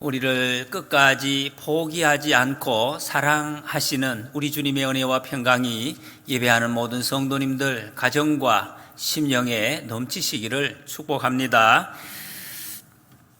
우리를 끝까지 포기하지 않고 사랑하시는 우리 주님의 은혜와 평강이 예배하는 모든 성도님들 가정과 심령에 넘치시기를 축복합니다.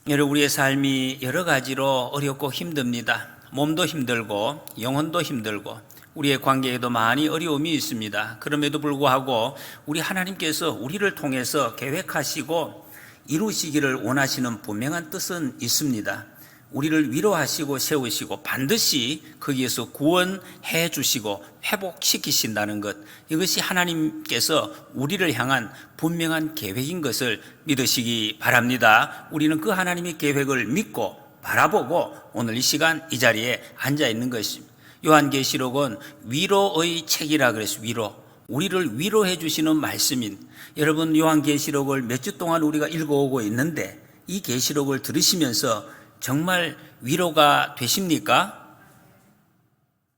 여러분, 우리의 삶이 여러 가지로 어렵고 힘듭니다. 몸도 힘들고 영혼도 힘들고 우리의 관계에도 많이 어려움이 있습니다. 그럼에도 불구하고 우리 하나님께서 우리를 통해서 계획하시고 이루시기를 원하시는 분명한 뜻은 있습니다. 우리를 위로하시고 세우시고 반드시 거기에서 구원해 주시고 회복시키신다는 것, 이것이 하나님께서 우리를 향한 분명한 계획인 것을 믿으시기 바랍니다. 우리는 그 하나님의 계획을 믿고 바라보고 오늘 이 시간 이 자리에 앉아 있는 것입니다. 요한계시록은 위로의 책이라 그랬어요. 위로. 우리를 위로해 주시는 말씀인, 여러분, 요한계시록을 몇 주 동안 우리가 읽어오고 있는데 이 계시록을 들으시면서 정말 위로가 되십니까?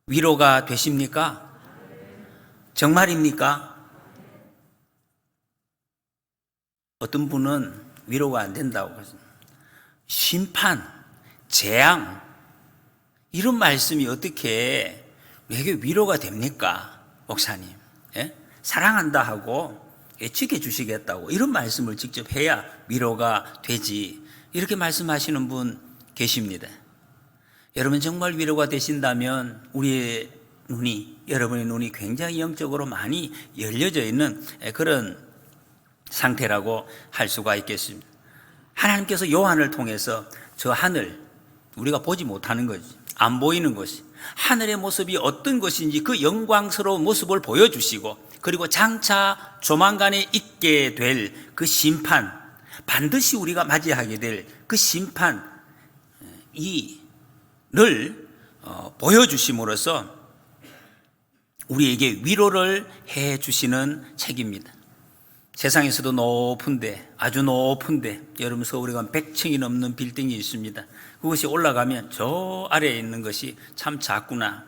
위로가 되십니까? 정말입니까? 어떤 분은 위로가 안 된다고 하십니다. 심판, 재앙, 이런 말씀이 어떻게 내게 위로가 됩니까? 목사님, 예? 사랑한다 하고 지켜주시겠다고 이런 말씀을 직접 해야 위로가 되지, 이렇게 말씀하시는 분 계십니다. 여러분, 정말 위로가 되신다면 우리의 눈이, 여러분의 눈이 굉장히 영적으로 많이 열려져 있는 그런 상태라고 할 수가 있겠습니다. 하나님께서 요한을 통해서 저 하늘, 우리가 보지 못하는 거지, 안 보이는 것이, 하늘의 모습이 어떤 것인지 그 영광스러운 모습을 보여주시고, 그리고 장차 조만간에 있게 될 그 심판, 반드시 우리가 맞이하게 될 그 심판, 이를 보여주심으로써 우리에게 위로를 해 주시는 책입니다. 세상에서도 높은데, 아주 높은데, 여러분, 서울에 가면 100층이 넘는 빌딩이 있습니다. 그것이 올라가면 저 아래에 있는 것이 참 작구나.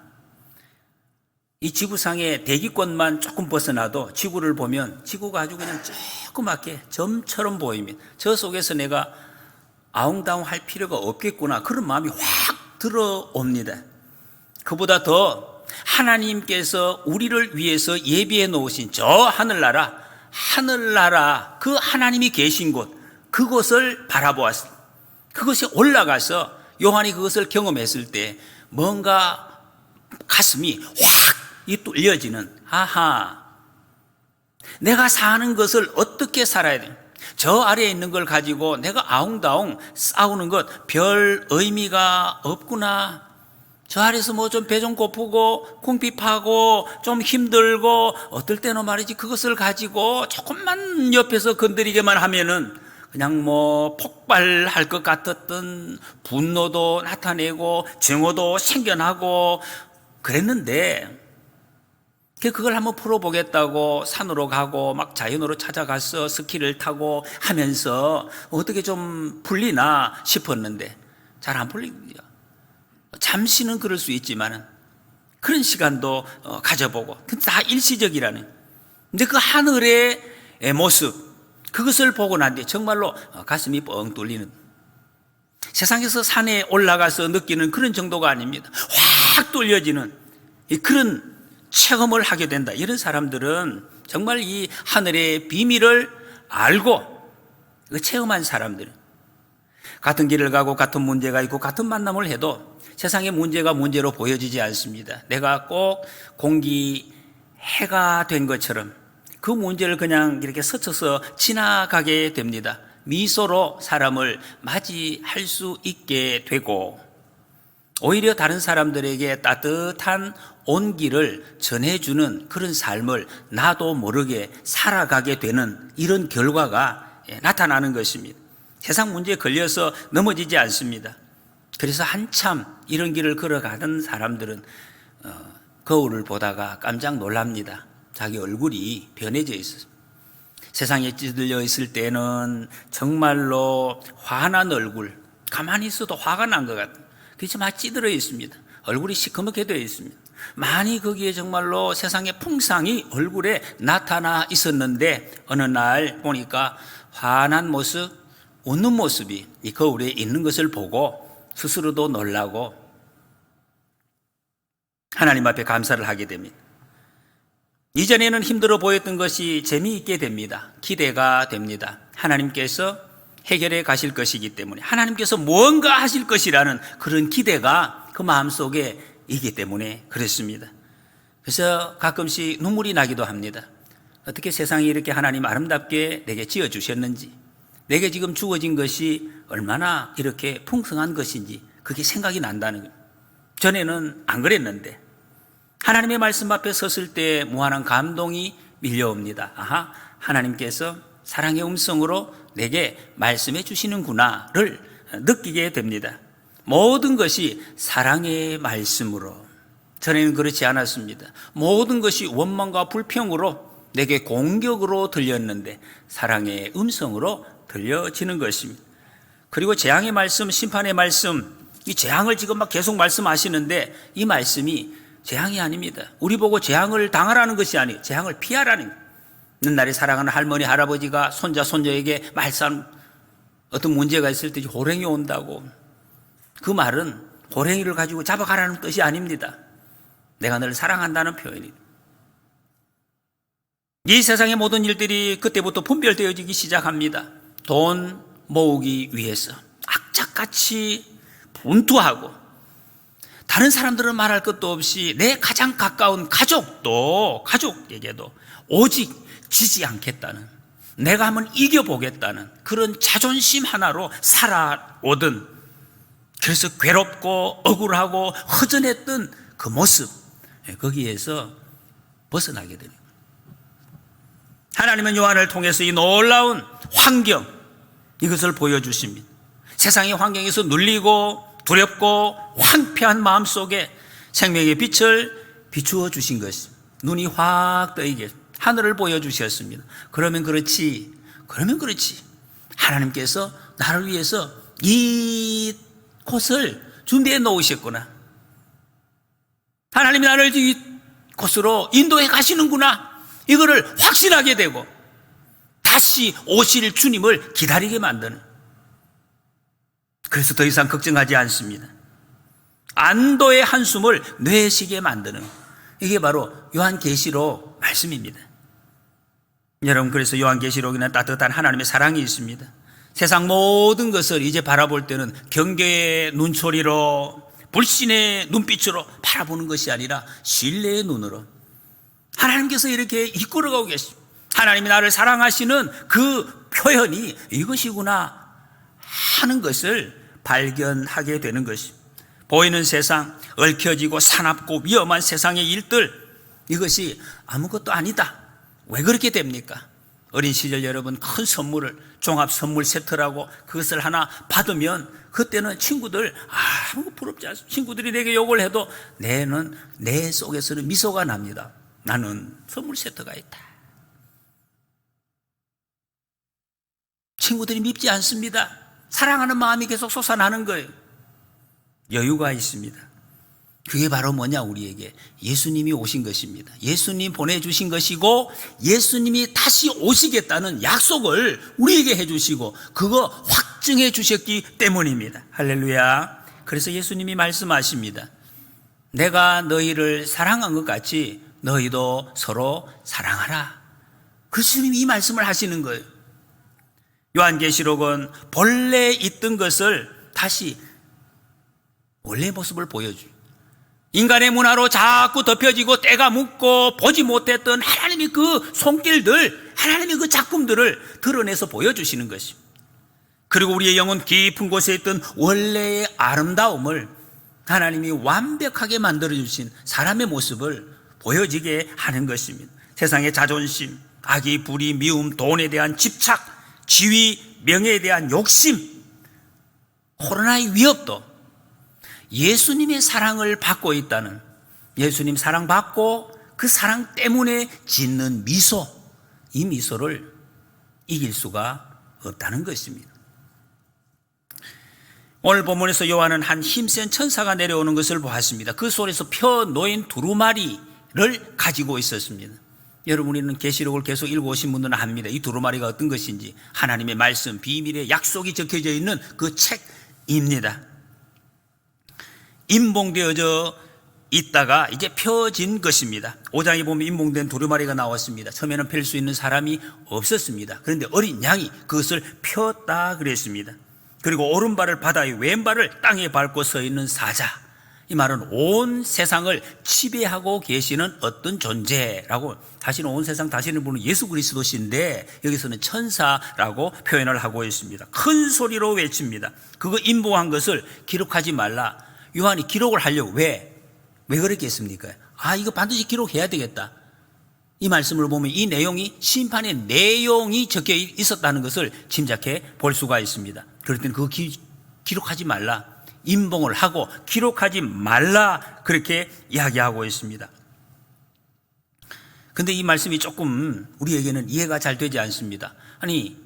이 지구상의 대기권만 조금 벗어나도 지구를 보면 지구가 아주 그냥 조그맣게 점처럼 보입니다. 저 속에서 내가 아웅다웅 할 필요가 없겠구나, 그런 마음이 확 들어옵니다. 그보다 더 하나님께서 우리를 위해서 예비해 놓으신 저 하늘나라, 그 하나님이 계신 곳, 그곳을 바라보았습니다. 그것이 올라가서 요한이 그것을 경험했을 때 뭔가 가슴이 확 뚫려지는, 아하, 내가 사는 것을 어떻게 살아야 돼? 저 아래에 있는 걸 가지고 내가 아웅다웅 싸우는 것 별 의미가 없구나. 저 아래에서 뭐 좀 배 좀 고프고 궁핍하고 좀 힘들고 어떨 때는 말이지, 그것을 가지고 조금만 옆에서 건드리기만 하면은 그냥 뭐 폭발할 것 같았던 분노도 나타내고 증오도 생겨나고 그랬는데, 그걸 한번 풀어보겠다고 산으로 가고 막 자연으로 찾아가서 스키를 타고 하면서 어떻게 좀 풀리나 싶었는데 잘 안 풀립니다. 잠시는 그럴 수 있지만은 그런 시간도 가져보고, 다 일시적이라는. 근데 그 하늘의 모습, 그것을 보고 난 뒤에 정말로 가슴이 뻥 뚫리는, 세상에서 산에 올라가서 느끼는 그런 정도가 아닙니다. 확 뚫려지는 그런 체험을 하게 된다. 이런 사람들은 정말 이 하늘의 비밀을 알고 체험한 사람들, 같은 길을 가고 같은 문제가 있고 같은 만남을 해도 세상의 문제가 문제로 보여지지 않습니다. 내가 꼭 공기해가 된 것처럼 그 문제를 그냥 이렇게 스쳐서 지나가게 됩니다. 미소로 사람을 맞이할 수 있게 되고, 오히려 다른 사람들에게 따뜻한 온기를 전해주는 그런 삶을 나도 모르게 살아가게 되는 이런 결과가 나타나는 것입니다. 세상 문제에 걸려서 넘어지지 않습니다. 그래서 한참 이런 길을 걸어가던 사람들은 거울을 보다가 깜짝 놀랍니다. 자기 얼굴이 변해져 있어요. 세상에 찌들려 있을 때는 정말로 환한 얼굴, 가만히 있어도 화가 난 것 같아요. 그래서 막 찌들어 있습니다. 얼굴이 시커멓게 되어 있습니다. 많이 거기에 정말로 세상의 풍상이 얼굴에 나타나 있었는데 어느 날 보니까 환한 모습, 웃는 모습이 이 거울에 있는 것을 보고 스스로도 놀라고 하나님 앞에 감사를 하게 됩니다. 이전에는 힘들어 보였던 것이 재미있게 됩니다. 기대가 됩니다. 하나님께서 해결해 가실 것이기 때문에, 하나님께서 무언가 하실 것이라는 그런 기대가 그 마음속에 있기 때문에 그렇습니다. 그래서 가끔씩 눈물이 나기도 합니다. 어떻게 세상이 이렇게 하나님 아름답게 내게 지어주셨는지, 내게 지금 주어진 것이 얼마나 이렇게 풍성한 것인지 그게 생각이 난다는 거예요. 전에는 안 그랬는데 하나님의 말씀 앞에 섰을 때 무한한 감동이 밀려옵니다. 아하, 하나님께서 사랑의 음성으로 내게 말씀해 주시는구나를 느끼게 됩니다. 모든 것이 사랑의 말씀으로. 전에는 그렇지 않았습니다. 모든 것이 원망과 불평으로 내게 공격으로 들렸는데 사랑의 음성으로 들려지는 것입니다. 그리고 재앙의 말씀, 심판의 말씀, 이 재앙을 지금 막 계속 말씀하시는데 이 말씀이 재앙이 아닙니다. 우리 보고 재앙을 당하라는 것이 아니에요. 재앙을 피하라는 거예요. 옛날에 사랑하는 할머니, 할아버지가 손자, 손녀에게 말씀, 어떤 문제가 있을 때 호랭이 온다고. 그 말은 호랭이를 가지고 잡아가라는 뜻이 아닙니다. 내가 너를 사랑한다는 표현이에요. 이 세상의 모든 일들이 그때부터 분별되어지기 시작합니다. 돈 모으기 위해서 악착같이 분투하고, 다른 사람들은 말할 것도 없이 내 가장 가까운 가족에게도 오직 지지 않겠다는, 내가 한번 이겨보겠다는 그런 자존심 하나로 살아오던, 그래서 괴롭고 억울하고 허전했던 그 모습, 거기에서 벗어나게 됩니다. 하나님은 요한을 통해서 이 놀라운 환경, 이것을 보여주십니다. 세상의 환경에서 눌리고 두렵고 황폐한 마음속에 생명의 빛을 비추어 주신 것입니다. 눈이 확 떠이게 하늘을 보여주셨습니다. 그러면 그렇지. 하나님께서 나를 위해서 이 곳을 준비해 놓으셨구나. 하나님이 나를 이 곳으로 인도해 가시는구나. 이거를 확신하게 되고 다시 오실 주님을 기다리게 만드는, 그래서 더 이상 걱정하지 않습니다. 안도의 한숨을 내쉬게 만드는, 이게 바로 요한계시록 말씀입니다. 여러분, 그래서 요한계시록에는 따뜻한 하나님의 사랑이 있습니다. 세상 모든 것을 이제 바라볼 때는 경계의 눈초리로, 불신의 눈빛으로 바라보는 것이 아니라 신뢰의 눈으로 하나님께서 이렇게 이끌어가고 계십니다. 하나님이 나를 사랑하시는 그 표현이 이것이구나 하는 것을 발견하게 되는 것입니다. 보이는 세상, 얽혀지고 사납고 위험한 세상의 일들, 이것이 아무것도 아니다. 왜 그렇게 됩니까? 어린 시절 여러분, 큰 선물을 종합 선물 세트라고 그것을 하나 받으면 그때는 친구들 아무 부럽지 않습니다. 친구들이 내게 욕을 해도 내 속에서는 미소가 납니다. 나는 선물 세트가 있다. 친구들이 밉지 않습니다. 사랑하는 마음이 계속 솟아나는 거예요. 여유가 있습니다. 그게 바로 뭐냐, 우리에게 예수님이 오신 것입니다. 예수님 보내주신 것이고, 예수님이 다시 오시겠다는 약속을 우리에게 해주시고 그거 확증해 주셨기 때문입니다. 할렐루야. 그래서 예수님이 말씀하십니다. 내가 너희를 사랑한 것 같이 너희도 서로 사랑하라. 그래서 주님이 이 말씀을 하시는 거예요. 요한계시록은 본래 있던 것을 다시 원래의 모습을 보여줘요. 인간의 문화로 자꾸 덮여지고 때가 묻고 보지 못했던 하나님의 그 손길들, 하나님의 그 작품들을 드러내서 보여주시는 것입니다. 그리고 우리의 영혼 깊은 곳에 있던 원래의 아름다움을 하나님이 완벽하게 만들어주신 사람의 모습을 보여지게 하는 것입니다. 세상의 자존심, 악의 불의, 미움, 돈에 대한 집착, 지위, 명예에 대한 욕심, 코로나의 위협도 예수님의 사랑을 받고 있다는, 예수님 사랑받고 그 사랑 때문에 짓는 미소, 이 미소를 이길 수가 없다는 것입니다. 오늘 본문에서 요한은 한 힘센 천사가 내려오는 것을 보았습니다. 그 손에서 펴 놓인 두루마리를 가지고 있었습니다. 여러분, 우리는 계시록을 계속 읽어오신 분들은 압니다. 이 두루마리가 어떤 것인지. 하나님의 말씀, 비밀의 약속이 적혀져 있는 그 책입니다. 임봉되어져 있다가 이제 펴진 것입니다. 5장에 보면 임봉된 두루마리가 나왔습니다. 처음에는 펼 수 있는 사람이 없었습니다. 그런데 어린 양이 그것을 폈다 그랬습니다. 그리고 오른발을 바다에 왼발을 땅에 밟고 서 있는 사자, 이 말은 온 세상을 지배하고 계시는 어떤 존재라고, 다시는 온 세상 다시는 분은 예수 그리스도신데 여기서는 천사라고 표현을 하고 있습니다. 큰 소리로 외칩니다. 그거 임봉한 것을 기록하지 말라. 요한이 기록을 하려고 왜 그랬겠습니까? 이거 반드시 기록해야 되겠다. 이 말씀을 보면 이 내용이 심판의 내용이 적혀 있었다는 것을 짐작해 볼 수가 있습니다. 그럴 때는 그거 기록하지 말라. 임봉을 하고 기록하지 말라. 그렇게 이야기하고 있습니다. 근데 이 말씀이 조금 우리에게는 이해가 잘 되지 않습니다. 아니,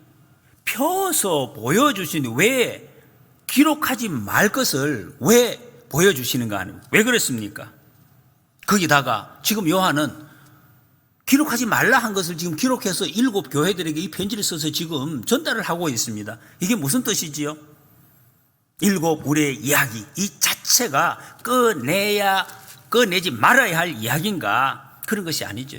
펴서 보여주시니 왜 기록하지 말 것을 왜 보여주시는가 하는, 왜 그랬습니까? 거기다가 지금 요한은 기록하지 말라 한 것을 지금 기록해서 7 교회들에게 이 편지를 써서 지금 전달을 하고 있습니다. 이게 무슨 뜻이지요? 7 우리의 이야기, 이 자체가 꺼내지 말아야 할 이야기인가? 그런 것이 아니죠.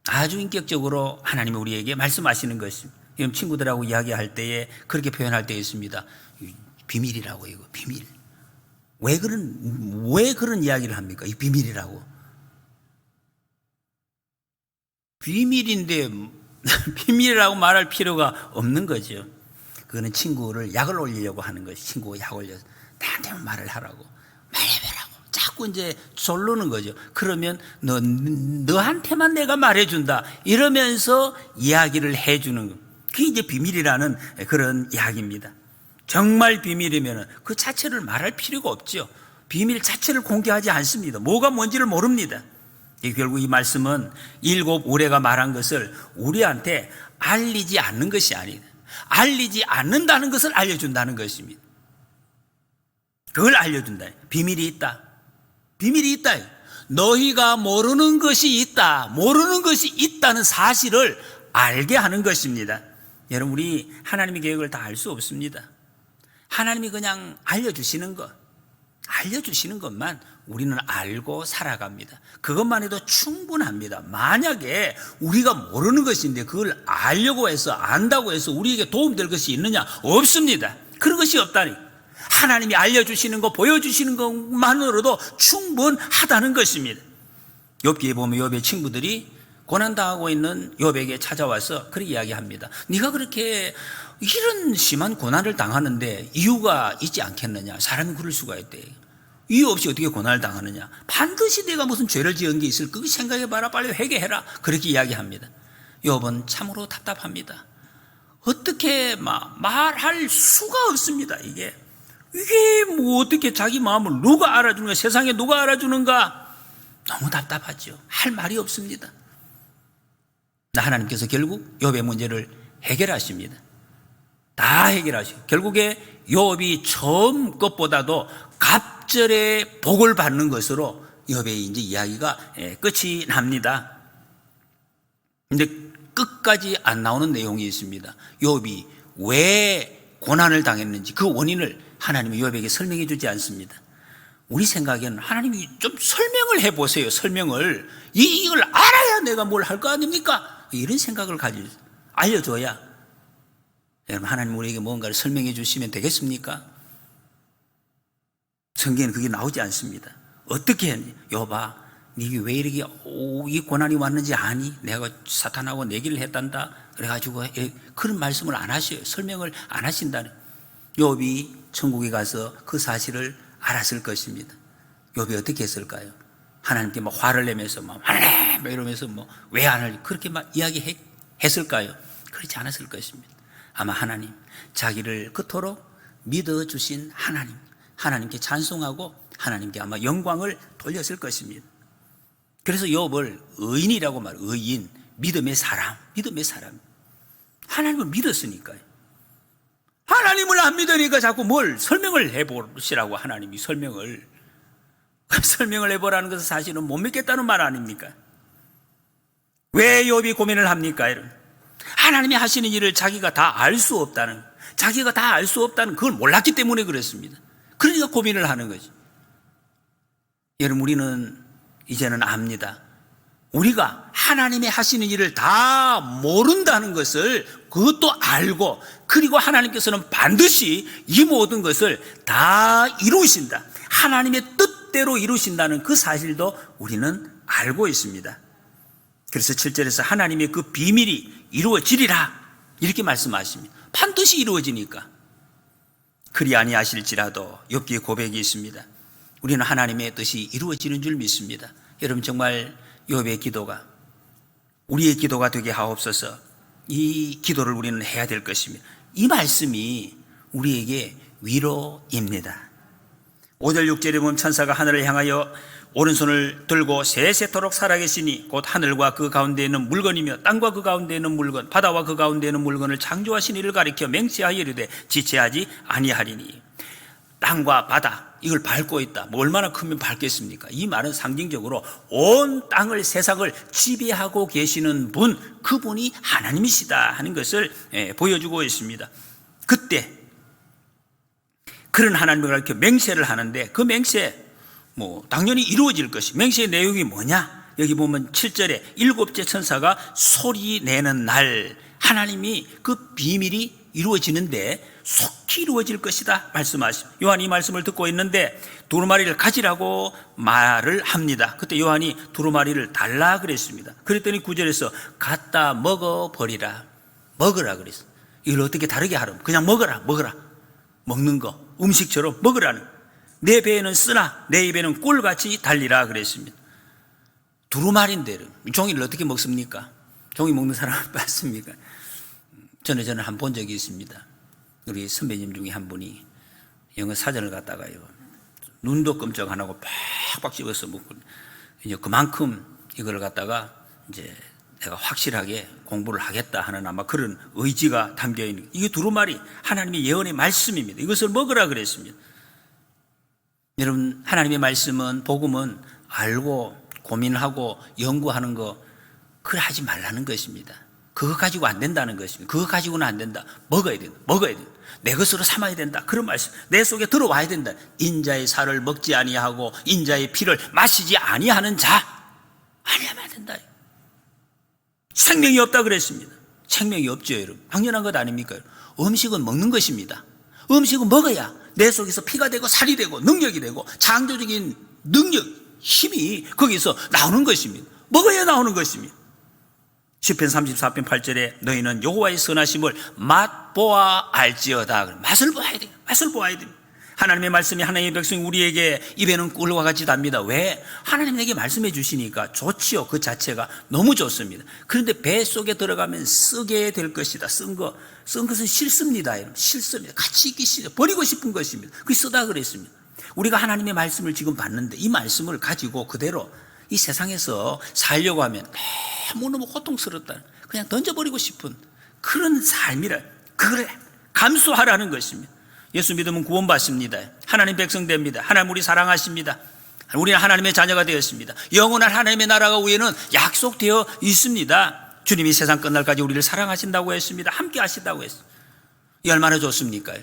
아주 인격적으로 하나님이 우리에게 말씀하시는 것입니다. 친구들하고 이야기할 때에 그렇게 표현할 때 있습니다. 비밀이라고, 이거 비밀. 왜 그런 이야기를 합니까? 이 비밀이라고. 비밀인데 비밀이라고 말할 필요가 없는 거죠. 그거는 친구를 약을 올리려고 하는 것이, 친구가 약 올려서 나한테만 말을 하라고, 말해보라고 자꾸 이제 졸르는 거죠. 그러면 너한테만 내가 말해준다 이러면서 이야기를 해주는 거. 그게 이제 비밀이라는 그런 이야기입니다. 정말 비밀이면 그 자체를 말할 필요가 없죠. 비밀 자체를 공개하지 않습니다. 뭐가 뭔지를 모릅니다. 결국 이 말씀은 7 우레가 말한 것을 우리한테 알리지 않는 것이 아니다. 알리지 않는다는 것을 알려준다는 것입니다. 그걸 알려준다. 비밀이 있다. 비밀이 있다. 너희가 모르는 것이 있다. 모르는 것이 있다는 사실을 알게 하는 것입니다. 여러분, 우리 하나님의 계획을 다 알 수 없습니다. 하나님이 그냥 알려주시는 것만 우리는 알고 살아갑니다. 그것만 해도 충분합니다. 만약에 우리가 모르는 것인데 그걸 알려고 해서, 안다고 해서 우리에게 도움될 것이 있느냐? 없습니다. 그런 것이 없다니. 하나님이 알려주시는 것, 보여주시는 것만으로도 충분하다는 것입니다. 욥기에 보면 욥의 친구들이 고난당하고 있는 욥에게 찾아와서 그렇게 이야기합니다. 네가 그렇게 이런 심한 고난을 당하는데 이유가 있지 않겠느냐? 사람이 그럴 수가 있대. 이유 없이 어떻게 고난을 당하느냐? 반드시 내가 무슨 죄를 지은 게 있을 거기 생각해봐라. 빨리 회개해라. 그렇게 이야기합니다. 욥은 참으로 답답합니다. 어떻게 말할 수가 없습니다. 이게 뭐 어떻게 자기 마음을 누가 알아주는가? 세상에 누가 알아주는가? 너무 답답하죠. 할 말이 없습니다. 하나님께서 결국 욥의 문제를 해결하십니다. 다 해결하시고 결국에 욥이 처음 것보다도 갑절의 복을 받는 것으로 욥의 이제 이야기가 끝이 납니다. 근데 끝까지 안 나오는 내용이 있습니다. 욥이 왜 고난을 당했는지 그 원인을 하나님이 욥에게 설명해 주지 않습니다. 우리 생각에는 하나님이 좀 설명을 해보세요. 설명을. 이걸 알아야 내가 뭘 할 거 아닙니까? 이런 생각을 가지고 알려줘야, 여러분, 하나님 우리에게 뭔가를 설명해 주시면 되겠습니까? 성경에는 그게 나오지 않습니다. 어떻게 했니? 욥아, 네게 왜 이렇게 이 고난이 왔는지 아니? 내가 사탄하고 내기를 했단다. 그래가지고 그런 말씀을 안 하셔요. 설명을 안 하신다는. 욥이 천국에 가서 그 사실을 알았을 것입니다. 욥이 어떻게 했을까요? 하나님께 막 화를 내면서 하나님 이러면서 왜 안 하지? 그렇게 막 이야기했을까요? 그렇지 않았을 것입니다. 아마 하나님, 자기를 그토록 믿어주신 하나님께 찬송하고 하나님께 아마 영광을 돌렸을 것입니다. 그래서 욥을 의인이라고 말해요. 의인, 믿음의 사람. 하나님을 믿었으니까요. 하나님을 안 믿으니까 자꾸 뭘 설명을 해보시라고 하나님이 설명을 해보라는 것은 사실은 못 믿겠다는 말 아닙니까? 왜 욥이 고민을 합니까? 하나님이 하시는 일을 자기가 다 알 수 없다는 그걸 몰랐기 때문에 그렇습니다. 그러니까 고민을 하는 거지. 여러분, 우리는 이제는 압니다. 우리가 하나님이 하시는 일을 다 모른다는 것을 그것도 알고, 그리고 하나님께서는 반드시 이 모든 것을 다 이루신다, 하나님의 뜻대로 이루신다는 그 사실도 우리는 알고 있습니다. 그래서 7절에서 하나님의 그 비밀이 이루어지리라 이렇게 말씀하십니다. 반드시 이루어지니까. 그리 아니하실지라도 욥기의 고백이 있습니다. 우리는 하나님의 뜻이 이루어지는 줄 믿습니다. 여러분, 정말 욥의 기도가 우리의 기도가 되게 하옵소서. 이 기도를 우리는 해야 될 것입니다. 이 말씀이 우리에게 위로입니다. 5절 6절에 보면 천사가 하늘을 향하여 오른손을 들고 세세토록 살아계시니 곧 하늘과 그 가운데 있는 물건이며 땅과 그 가운데 있는 물건, 바다와 그 가운데 있는 물건을 창조하신 이를 가리켜 맹세하여 이르되 지체하지 아니하리니. 땅과 바다 이걸 밟고 있다. 뭐 얼마나 크면 밟겠습니까? 이 말은 상징적으로 온 땅을, 세상을 지배하고 계시는 분, 그분이 하나님이시다 하는 것을 보여주고 있습니다. 그때 그런 하나님을 가리켜 맹세를 하는데, 그 맹세 당연히 이루어질 것이, 맹세의 내용이 뭐냐? 여기 보면 7절에 일곱째 천사가 소리 내는 날, 하나님이 그 비밀이 이루어지는데 속히 이루어질 것이다 말씀하십니다. 요한이 이 말씀을 듣고 있는데 두루마리를 가지라고 말을 합니다. 그때 요한이 두루마리를 달라 그랬습니다. 그랬더니 9절에서 갖다 먹어버리라, 먹으라 그랬어요. 이걸 어떻게 다르게 하라고? 그냥 먹어라, 먹는 거 음식처럼 먹으라는. 내 배에는 쓰나 내 입에는 꿀같이 달리라 그랬습니다. 두루마리인데 종이를 어떻게 먹습니까? 종이 먹는 사람 봤습니까? 저는 한 번 본 적이 있습니다. 우리 선배님 중에 한 분이 영어 사전을 갖다가요, 눈도 끔찍 안 하고 팍팍 씹어서 먹고, 이제 그만큼 이걸 갖다가 이제 내가 확실하게 공부를 하겠다 하는 아마 그런 의지가 담겨 있는, 이게 두루마리, 하나님의 예언의 말씀입니다. 이것을 먹으라 그랬습니다. 여러분, 하나님의 말씀은, 복음은 알고 고민하고 연구하는 거, 그걸 하지 말라는 것입니다. 그거 가지고 안 된다는 것입니다. 그거 가지고는 안 된다. 먹어야 된다. 내 것으로 삼아야 된다. 그런 말씀. 내 속에 들어와야 된다. 인자의 살을 먹지 아니하고 인자의 피를 마시지 아니하는 자, 아니하면 안 된다. 생명이 없다 그랬습니다. 생명이 없죠, 여러분. 당연한 것 아닙니까? 음식은 먹는 것입니다. 음식은 먹어야 내 속에서 피가 되고 살이 되고 능력이 되고 창조적인 능력, 힘이 거기서 나오는 것입니다. 먹어야 나오는 것입니다. 시편 34편 8절에 너희는 여호와의 선하심을 맛보아 알지어다. 맛을 보아야 돼요. 맛을 보아야 돼요. 하나님의 말씀이 하나님의 백성 우리에게 입에는 꿀과 같이 답니다. 왜? 하나님에게 말씀해 주시니까 좋지요. 그 자체가 너무 좋습니다. 그런데 배 속에 들어가면 쓰게 될 것이다. 쓴 것은 싫습니다. 싫습니다. 같이 있기 싫어. 버리고 싶은 것입니다. 그게 쓰다 그랬습니다. 우리가 하나님의 말씀을 지금 봤는데 이 말씀을 가지고 그대로 이 세상에서 살려고 하면 너무너무 고통스럽다, 그냥 던져버리고 싶은 그런 삶이라, 그걸 감수하라는 것입니다. 예수 믿으면 구원받습니다. 하나님 백성 됩니다. 하나님 우리 사랑하십니다. 우리는 하나님의 자녀가 되었습니다. 영원한 하나님의 나라가 위에는 약속되어 있습니다. 주님이 세상 끝날까지 우리를 사랑하신다고 했습니다. 함께 하신다고 했습니다. 이 얼마나 좋습니까?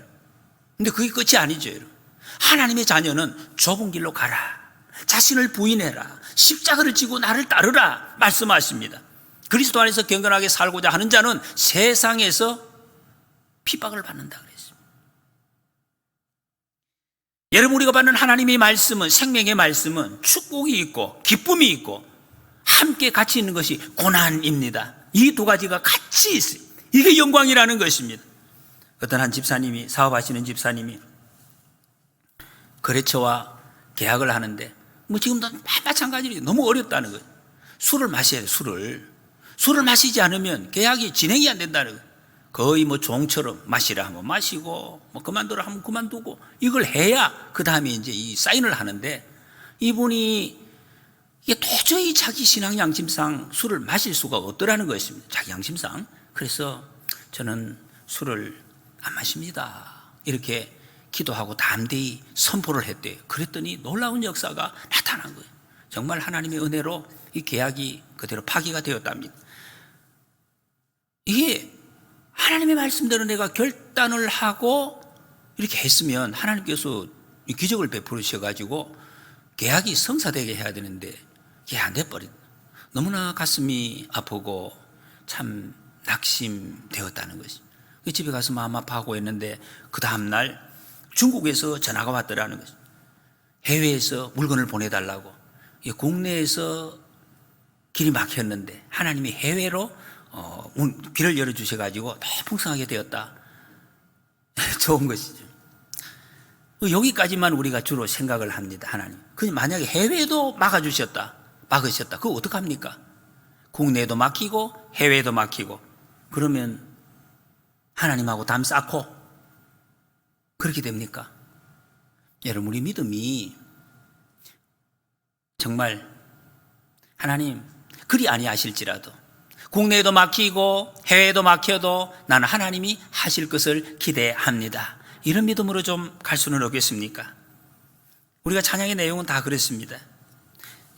근데 그게 끝이 아니죠, 여러분. 하나님의 자녀는 좁은 길로 가라, 자신을 부인해라, 십자가를 지고 나를 따르라 말씀하십니다. 그리스도 안에서 경건하게 살고자 하는 자는 세상에서 핍박을 받는다 그랬습니다. 여러분, 우리가 받는 하나님의 말씀은, 생명의 말씀은 축복이 있고 기쁨이 있고 함께 같이 있는 것이 고난입니다. 이 두 가지가 같이 있어요. 이게 영광이라는 것입니다. 어떤 한 집사님이, 사업하시는 집사님이 거래처와 계약을 하는데 지금도 마찬가지로 너무 어렵다는 거예요. 술을 마셔야 돼요. 술을 마시지 않으면 계약이 진행이 안 된다는 거예요. 거의 종처럼 마시라 하면 마시고 그만두라 하면 그만두고, 이걸 해야 그 다음에 이제 이 사인을 하는데, 이분이 이게 도저히 자기 신앙 양심상 술을 마실 수가 없더라는 것입니다. 자기 양심상. 그래서 저는 술을 안 마십니다, 이렇게 기도하고 담대히 선포를 했대요. 그랬더니 놀라운 역사가 나타난 거예요. 정말 하나님의 은혜로 이 계약이 그대로 파기가 되었답니다. 이게 하나님의 말씀대로 내가 결단을 하고 이렇게 했으면 하나님께서 기적을 베풀으셔가지고 계약이 성사되게 해야 되는데 그게 안 돼버린다. 너무나 가슴이 아프고 참 낙심되었다는 것이. 집에 가서 마음 아파하고 했는데 그 다음날 중국에서 전화가 왔더라는 것이. 해외에서 물건을 보내달라고. 국내에서 길이 막혔는데 하나님이 해외로 길을 열어주셔가지고 더 풍성하게 되었다. 좋은 것이죠. 여기까지만 우리가 주로 생각을 합니다. 하나님. 만약에 해외도 막으셨다. 그거 어떡합니까? 국내에도 막히고 해외에도 막히고 그러면 하나님하고 담 쌓고 그렇게 됩니까? 여러분, 우리 믿음이 정말 하나님 그리 아니하실지라도 국내에도 막히고 해외에도 막혀도 나는 하나님이 하실 것을 기대합니다. 이런 믿음으로 좀 갈 수는 없겠습니까? 우리가 찬양의 내용은 다 그렇습니다.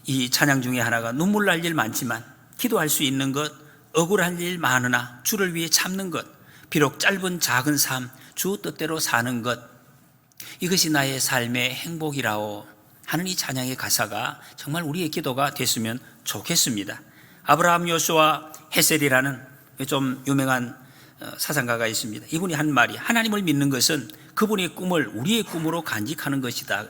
이 찬양 중에 하나가 눈물 날 일 많지만 기도할 수 있는 것, 억울한 일 많으나 주를 위해 참는 것, 비록 짧은 작은 삶, 주 뜻대로 사는 것, 이것이 나의 삶의 행복이라오 하는 이 찬양의 가사가 정말 우리의 기도가 됐으면 좋겠습니다. 아브라함 요수아 헤셀이라는 좀 유명한 사상가가 있습니다. 이분이 한 말이, 하나님을 믿는 것은 그분의 꿈을 우리의 꿈으로 간직하는 것이다.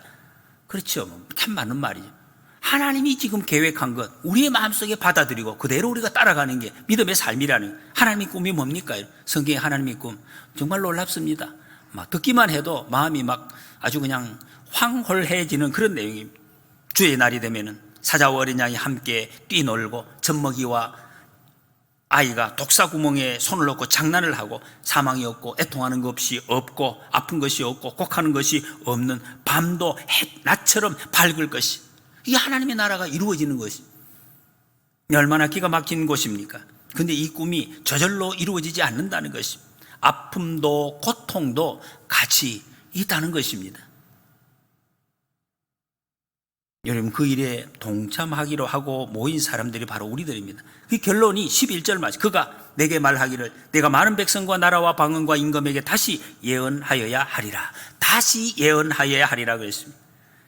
그렇죠. 참 맞는 말이죠. 하나님이 지금 계획한 것 우리의 마음속에 받아들이고 그대로 우리가 따라가는 게 믿음의 삶이라는. 하나님의 꿈이 뭡니까? 성경의 하나님의 꿈 정말 놀랍습니다. 막 듣기만 해도 마음이 막 아주 그냥 황홀해지는 그런 내용입니다. 주의 날이 되면은 사자와 어린 양이 함께 뛰놀고 젖먹이와 아이가 독사 구멍에 손을 넣고 장난을 하고 사망이 없고 애통하는 것 없이 없고 아픈 것이 없고 곡하는 것이 없는 밤도 낮처럼 밝을 것이, 이게 하나님의 나라가 이루어지는 것이 얼마나 기가 막힌 곳입니까? 그런데 이 꿈이 저절로 이루어지지 않는다는 것이, 아픔도 고통도 같이 있다는 것입니다. 여러분, 그 일에 동참하기로 하고 모인 사람들이 바로 우리들입니다. 그 결론이 11절 말씀, 그가 내게 말하기를 내가 많은 백성과 나라와 방언과 임금에게 다시 예언하여야 하리라. 다시 예언하여야 하리라 그랬습니다.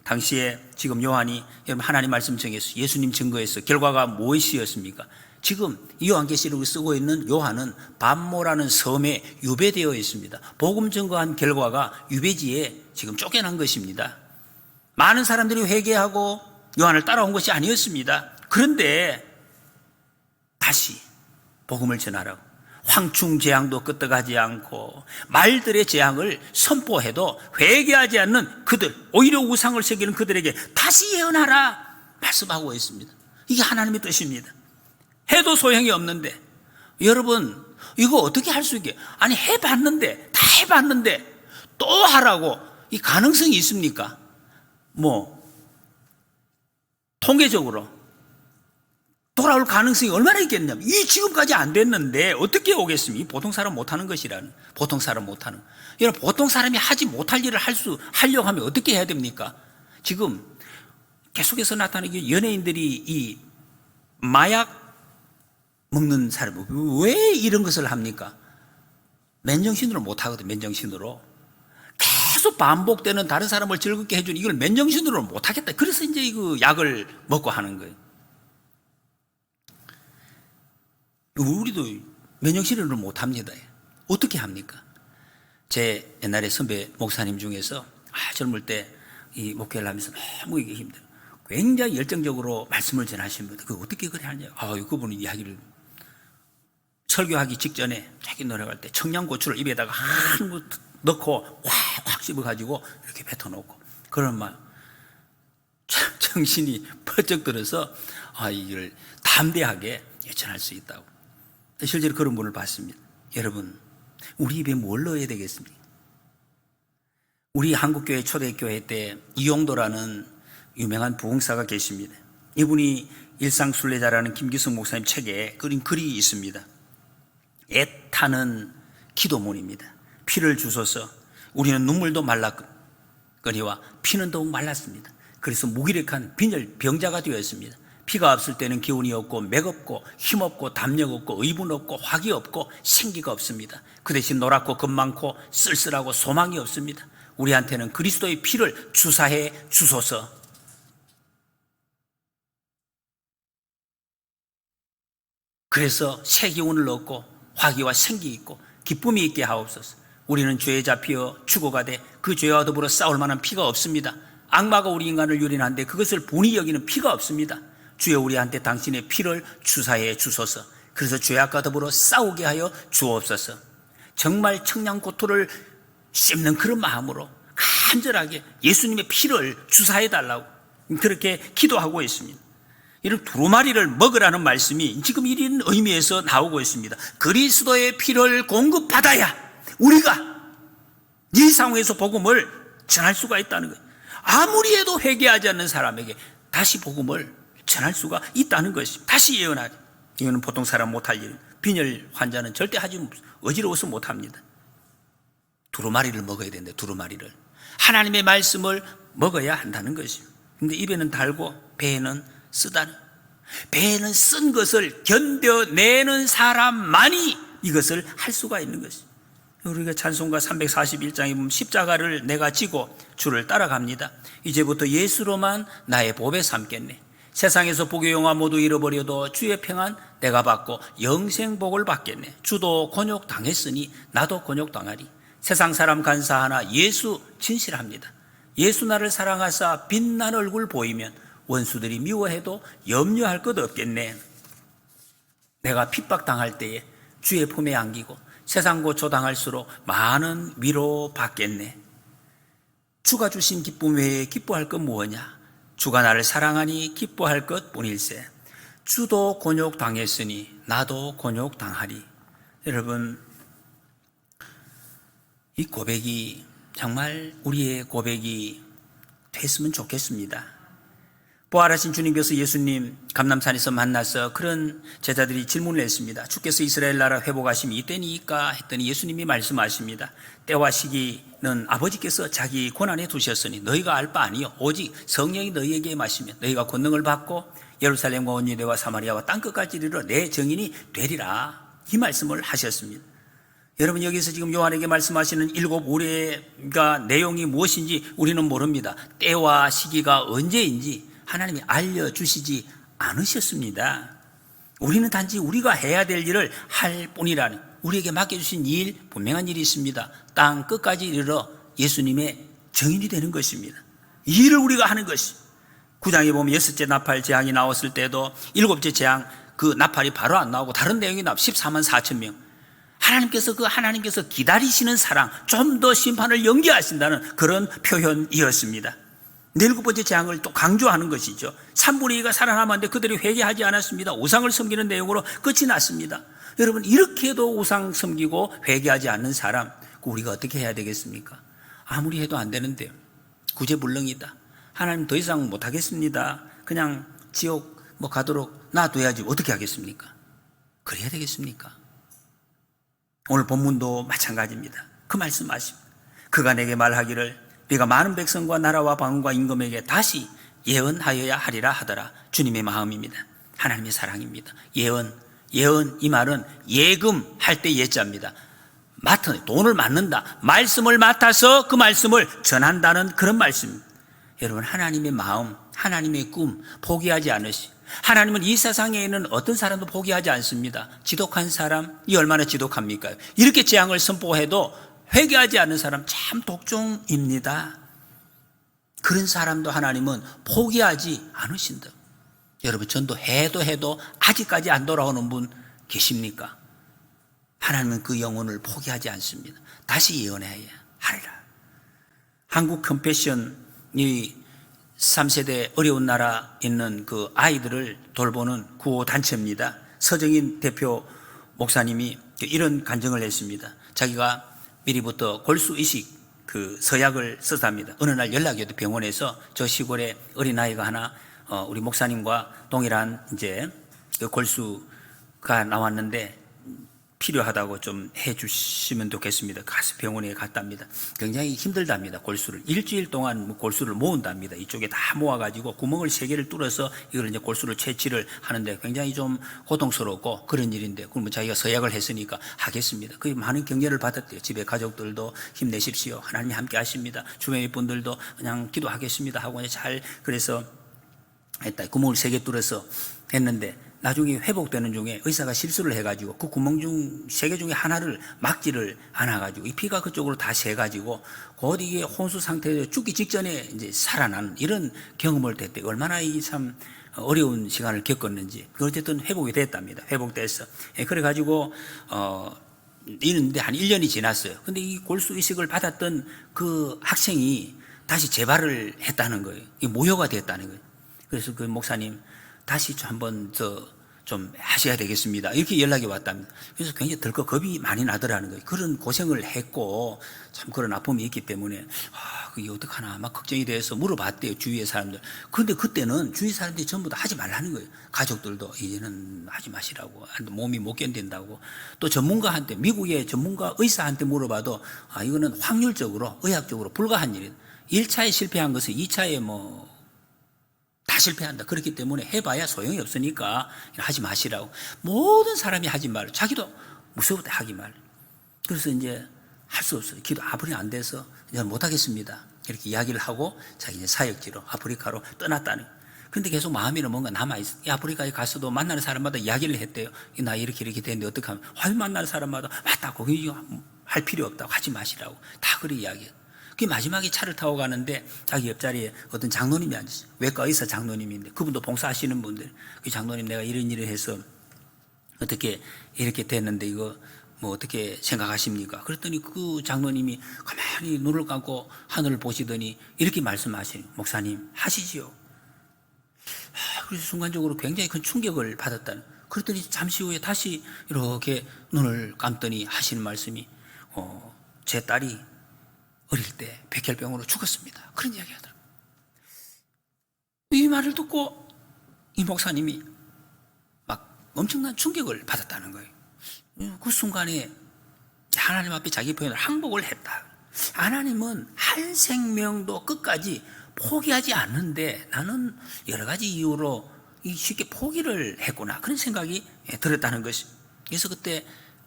당시에 지금 요한이 여러분 하나님 말씀 정해서 예수님 증거해서 결과가 무엇이었습니까? 지금 이 요한계시록을 쓰고 있는 요한은 반모라는 섬에 유배되어 있습니다. 복음 증거한 결과가 유배지에 지금 쫓겨난 것입니다. 많은 사람들이 회개하고 요한을 따라온 것이 아니었습니다. 그런데 다시 복음을 전하라고, 황충 재앙도 끄떡하지 않고 말들의 재앙을 선포해도 회개하지 않는 그들, 오히려 우상을 새기는 그들에게 다시 예언하라 말씀하고 있습니다. 이게 하나님의 뜻입니다. 해도 소용이 없는데 여러분 이거 어떻게 할 수 있게, 아니 해봤는데 다 해봤는데 또 하라고 이 가능성이 있습니까? 통계적으로 돌아올 가능성이 얼마나 있겠냐면, 이 지금까지 안 됐는데 어떻게 오겠습니까? 보통 사람 못하는 것이라는. 보통 사람 못하는. 여러분, 보통 사람이 하지 못할 일을 하려고 하면 어떻게 해야 됩니까? 지금 계속해서 나타나는 연예인들이 이 마약 먹는 사람, 왜 이런 것을 합니까? 맨정신으로 못하거든. 맨정신으로 계속 반복되는 다른 사람을 즐겁게 해주는 이걸 맨정신으로 못하겠다. 그래서 이제 그 약을 먹고 하는 거예요. 우리도 맨정신으로 못합니다. 어떻게 합니까? 제 옛날에 선배 목사님 중에서 젊을 때 이 목회를 하면서 너무 이게 힘들어요. 굉장히 열정적으로 말씀을 전하신 분, 그거 어떻게 그래 하냐. 그분은 이야기를 설교하기 직전에 자기 노력할 때 청양고추를 입에다가 한 넣고 확 씹어가지고 이렇게 뱉어놓고, 그런 말 정신이 퍼쩍 들어서 이걸 담대하게 예천할 수 있다고. 실제로 그런 분을 봤습니다. 여러분, 우리 입에 뭘 넣어야 되겠습니까? 우리 한국교회 초대교회 때 이용도라는 유명한 부흥사가 계십니다. 이분이 일상순례자라는 김기숙 목사님 책에 그린 글이 있습니다. 애타는 기도문입니다. 피를 주소서. 우리는 눈물도 말랐거니와 피는 더욱 말랐습니다. 그래서 무기력한 빈혈 병자가 되었습니다. 피가 없을 때는 기운이 없고 맥 없고 힘 없고 담력 없고 의분 없고 화기 없고 생기가 없습니다. 그 대신 노랗고 겁 많고 쓸쓸하고 소망이 없습니다. 우리한테는 그리스도의 피를 주사해 주소서. 그래서 새 기운을 얻고 화기와 생기 있고 기쁨이 있게 하옵소서. 우리는 죄에 잡혀 죽어가되 그 죄와 더불어 싸울 만한 피가 없습니다. 악마가 우리 인간을 유린한데 그것을 본이 여기는 피가 없습니다. 주여 우리한테 당신의 피를 주사해 주소서. 그래서 죄악과 더불어 싸우게 하여 주옵소서. 정말 청양고토를 씹는 그런 마음으로 간절하게 예수님의 피를 주사해 달라고 그렇게 기도하고 있습니다. 이런 두루마리를 먹으라는 말씀이 지금 이런 의미에서 나오고 있습니다. 그리스도의 피를 공급받아야 우리가 이 상황에서 복음을 전할 수가 있다는 거예요. 아무리 해도 회개하지 않는 사람에게 다시 복음을 전할 수가 있다는 것입니다. 다시 예언하지. 이거는 보통 사람 못할 일입니다. 빈혈 환자는 절대 하지 어지러워서 못합니다. 두루마리를 먹어야 되는데 두루마리를 하나님의 말씀을 먹어야 한다는 것입니다. 근데 입에는 달고 배에는 쓰다는, 배에는 쓴 것을 견뎌내는 사람만이 이것을 할 수가 있는 것입니다. 우리가 찬송가 341장에 보면 십자가를 내가 지고 주를 따라갑니다. 이제부터 예수로만 나의 보배 삼겠네. 세상에서 복의 영화 모두 잃어버려도 주의 평안 내가 받고 영생복을 받겠네. 주도 곤욕 당했으니 나도 곤욕 당하리. 세상 사람 간사하나 예수 진실합니다. 예수 나를 사랑하사 빛난 얼굴 보이면 원수들이 미워해도 염려할 것 없겠네. 내가 핍박당할 때에 주의 품에 안기고 세상 고초당할수록 많은 위로 받겠네. 주가 주신 기쁨 외에 기뻐할 것 무엇냐? 주가 나를 사랑하니 기뻐할 것 뿐일세. 주도 곤욕 당했으니 나도 곤욕 당하리. 여러분, 이 고백이 정말 우리의 고백이 됐으면 좋겠습니다. 부활하신 주님께서 예수님 감람산에서 만나서 그런 제자들이 질문을 했습니다. 주께서 이스라엘 나라 회복하심이 이때니까 했더니 예수님이 말씀하십니다. 때와 시기는 아버지께서 자기 권한에 두셨으니 너희가 알 바 아니요 오직 성령이 너희에게 마시면 너희가 권능을 받고 예루살렘과 온 유대와 사마리아와 땅끝까지 이르러 내 증인이 되리라. 이 말씀을 하셨습니다. 여러분, 여기서 지금 요한에게 말씀하시는 7 우레가 내용이 무엇인지 우리는 모릅니다. 때와 시기가 언제인지 하나님이 알려주시지 않으셨습니다. 우리는 단지 우리가 해야 될 일을 할 뿐이라는, 우리에게 맡겨주신 일, 분명한 일이 있습니다. 땅 끝까지 이르러 예수님의 증인이 되는 것입니다. 이 일을 우리가 하는 것이. 9장에 보면 6째 나팔 재앙이 나왔을 때도 7째 재앙 그 나팔이 바로 안 나오고 다른 내용이 나오고 14만 4천 명. 하나님께서 기다리시는 사랑, 좀 더 심판을 연기하신다는 그런 표현이었습니다. 7번째 재앙을 또 강조하는 것이죠. 3분의 2가 살아남았는데 그들이 회개하지 않았습니다. 우상을 섬기는 내용으로 끝이 났습니다. 여러분, 이렇게도 우상 섬기고 회개하지 않는 사람, 우리가 어떻게 해야 되겠습니까? 아무리 해도 안 되는데요. 구제불능이다. 하나님 더 이상 못하겠습니다. 그냥 지옥 가도록 놔둬야지 어떻게 하겠습니까? 그래야 되겠습니까? 오늘 본문도 마찬가지입니다. 그 말씀하십니다. 그가 내게 말하기를 네가 많은 백성과 나라와 방언과 임금에게 다시 예언하여야 하리라 하더라. 주님의 마음입니다. 하나님의 사랑입니다. 예언 이 말은 예금할 때 예자입니다. 돈을 맡는다. 말씀을 맡아서 그 말씀을 전한다는 그런 말씀입니다. 여러분, 하나님의 마음, 하나님의 꿈 포기하지 않으시. 하나님은 이 세상에 있는 어떤 사람도 포기하지 않습니다. 지독한 사람이 얼마나 지독합니까? 이렇게 재앙을 선포해도 회개하지 않는 사람 참 독종입니다. 그런 사람도 하나님은 포기하지 않으신다. 여러분, 전도해도 아직까지 안 돌아오는 분 계십니까? 하나님은 그 영혼을 포기하지 않습니다. 다시 예언해야 하리라. 한국 컴패션이 3세대 어려운 나라 있는 그 아이들을 돌보는 구호단체입니다. 서정인 대표 목사님이 이런 간증을 했습니다. 자기가 미리부터 골수이식 그 서약을 썼답니다. 어느 날 연락이 와도 병원에서 저 시골에 어린아이가 하나 우리 목사님과 동일한 이제 그 골수가 나왔는데 필요하다고 좀 해주시면 좋겠습니다. 가서 병원에 갔답니다. 굉장히 힘들답니다. 골수를 일주일 동안 골수를 모은답니다. 이쪽에 다 모아가지고 구멍을 3개를 뚫어서 이걸 이제 골수를 채취를 하는데 굉장히 좀 고통스럽고 그런 일인데, 그러면 자기가 서약을 했으니까 하겠습니다. 그 많은 격려를 받았대요. 집에 가족들도 힘내십시오. 하나님이 함께 하십니다. 주변의 분들도 그냥 기도하겠습니다 하고 잘 그래서 했다. 구멍을 3개 뚫어서 했는데 나중에 회복되는 중에 의사가 실수를 해가지고 그 구멍 중 3개 중에 하나를 막지를 않아가지고 이 피가 그쪽으로 다 새가지고 곧 이게 혼수 상태에서 죽기 직전에 이제 살아나는 이런 경험을 했대. 얼마나 이 참 어려운 시간을 겪었는지. 어쨌든 회복이 됐답니다. 회복돼서. 그래가지고, 이런데 한 1년이 지났어요. 근데 이 골수 이식을 받았던 그 학생이 다시 재발을 했다는 거예요. 이 모효가 됐다는 거예요. 그래서 그 목사님, 다시 한번 좀 하셔야 되겠습니다. 이렇게 연락이 왔답니다. 그래서 굉장히 덜컥 겁이 많이 나더라는 거예요. 그런 고생을 했고, 참 그런 아픔이 있기 때문에, 그게 어떡하나, 막 걱정이 돼서 물어봤대요, 주위의 사람들. 근데 그때는 주위 사람들이 전부 다 하지 말라는 거예요. 가족들도, 이제는 하지 마시라고. 몸이 못 견딘다고. 또 전문가한테, 미국의 전문가 의사한테 물어봐도, 이거는 확률적으로, 의학적으로 불가한 일이다. 1차에 실패한 것은 2차에 다 실패한다. 그렇기 때문에 해봐야 소용이 없으니까 하지 마시라고. 모든 사람이 하지 말고, 자기도 무서울 때 하기 말. 그래서 이제 할 수 없어요. 기도 아무리 안 돼서 이제 못하겠습니다. 이렇게 이야기를 하고 자기 이제 사역지로 아프리카로 떠났다는. 근데 계속 마음에는 뭔가 남아있어. 이 아프리카에 가서도 만나는 사람마다 이야기를 했대요. 나 이렇게 됐는데 어떻게 하면. 만나는 사람마다 맞다고. 할 필요 없다고. 하지 마시라고. 다 그렇게 이야기해요. 그 마지막에 차를 타고 가는데 자기 옆자리에 어떤 장로님이 앉으셨어요. 외과 의사 장로님인데 그분도 봉사하시는 분들. 그 장로님 내가 이런 일을 해서 어떻게 이렇게 됐는데 이거 어떻게 생각하십니까? 그랬더니 그 장로님이 가만히 눈을 감고 하늘을 보시더니 이렇게 말씀하시는 목사님 하시지요. 그래서 순간적으로 굉장히 큰 충격을 받았다는. 그랬더니 잠시 후에 다시 이렇게 눈을 감더니 하시는 말씀이 제 딸이 어릴 때 백혈병으로 죽었습니다. 그런 이야기 하더라고요. 이 말을 듣고 이 목사님이 막 엄청난 충격을 받았다는 거예요. 그 순간에 하나님 앞에 자기 표현을 항복을 했다. 하나님은 한 생명도 끝까지 포기하지 않는데 나는 여러 가지 이유로 쉽게 포기를 했구나. 그런 생각이 들었다는 것이. 그래서 그때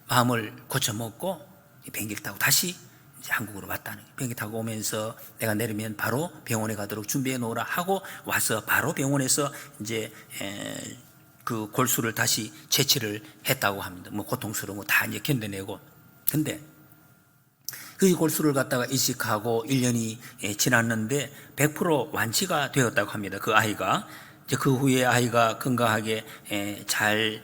마음을 고쳐먹고 비행기를 타고 다시 이제 한국으로 왔다는 거예요. 비행기 타고 오면서 내가 내리면 바로 병원에 가도록 준비해 놓으라 하고 와서 바로 병원에서 이제 그 골수를 다시 채취를 했다고 합니다. 고통스러운 거 다 이제 견뎌내고. 근데 그 골수를 갖다가 이식하고 1년이 지났는데 100% 완치가 되었다고 합니다. 그 아이가. 이제 그 후에 아이가 건강하게 잘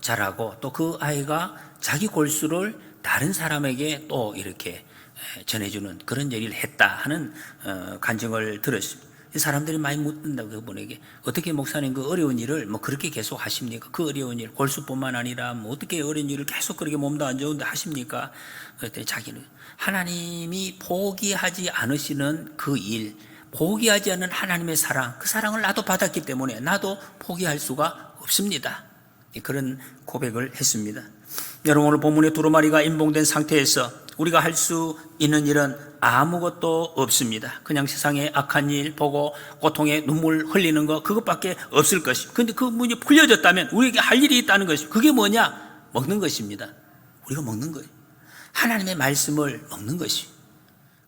자라고 또 그 아이가 자기 골수를 다른 사람에게 또 이렇게 전해주는 그런 얘기를 했다 하는 간증을 들었습니다. 사람들이 많이 묻는다 그분에게 어떻게 목사님 그 어려운 일을 그렇게 계속 하십니까? 그 어려운 일 골수뿐만 아니라 어떻게 어려운 일을 계속 그렇게 몸도 안 좋은데 하십니까? 그랬더니 자기는 하나님이 포기하지 않으시는 그 일, 포기하지 않는 하나님의 사랑, 그 사랑을 나도 받았기 때문에 나도 포기할 수가 없습니다. 그런 고백을 했습니다. 여러분 오늘 본문의 두루마리가 임봉된 상태에서 우리가 할 수 있는 일은 아무것도 없습니다. 그냥 세상의 악한 일 보고 고통에 눈물 흘리는 거 그것밖에 없을 것입니다. 그런데 그 문이 풀려졌다면 우리에게 할 일이 있다는 것입니다. 그게 뭐냐? 먹는 것입니다. 우리가 먹는 거예요. 하나님의 말씀을 먹는 것입니다.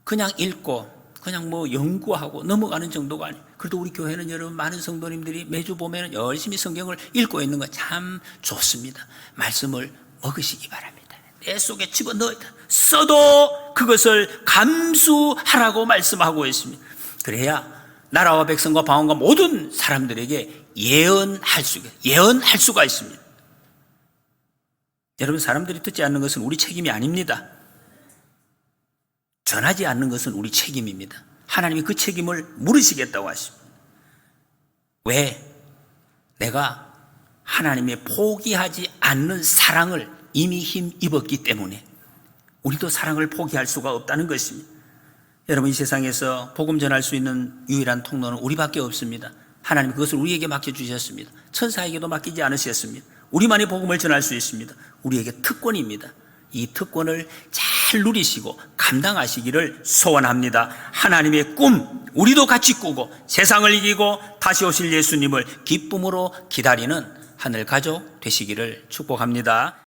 그냥 읽고 그냥 연구하고 넘어가는 정도가 아니에요. 그래도 우리 교회는 여러분 많은 성도님들이 매주 보면 열심히 성경을 읽고 있는 거 참 좋습니다. 말씀을 먹으시기 바랍니다. 내 속에 집어넣어야 써도 그것을 감수하라고 말씀하고 있습니다. 그래야 나라와 백성과 방언과 모든 사람들에게 예언할 수가 있습니다. 여러분 사람들이 듣지 않는 것은 우리 책임이 아닙니다. 전하지 않는 것은 우리 책임입니다. 하나님이 그 책임을 물으시겠다고 하십니다. 왜? 내가 하나님의 포기하지 않는 사랑을 이미 힘입었기 때문에 우리도 사랑을 포기할 수가 없다는 것입니다. 여러분 이 세상에서 복음 전할 수 있는 유일한 통로는 우리밖에 없습니다. 하나님 그것을 우리에게 맡겨주셨습니다. 천사에게도 맡기지 않으셨습니다. 우리만이 복음을 전할 수 있습니다. 우리에게 특권입니다. 이 특권을 잘 누리시고 감당하시기를 소원합니다. 하나님의 꿈 우리도 같이 꾸고 세상을 이기고 다시 오실 예수님을 기쁨으로 기다리는 하늘 가족 되시기를 축복합니다.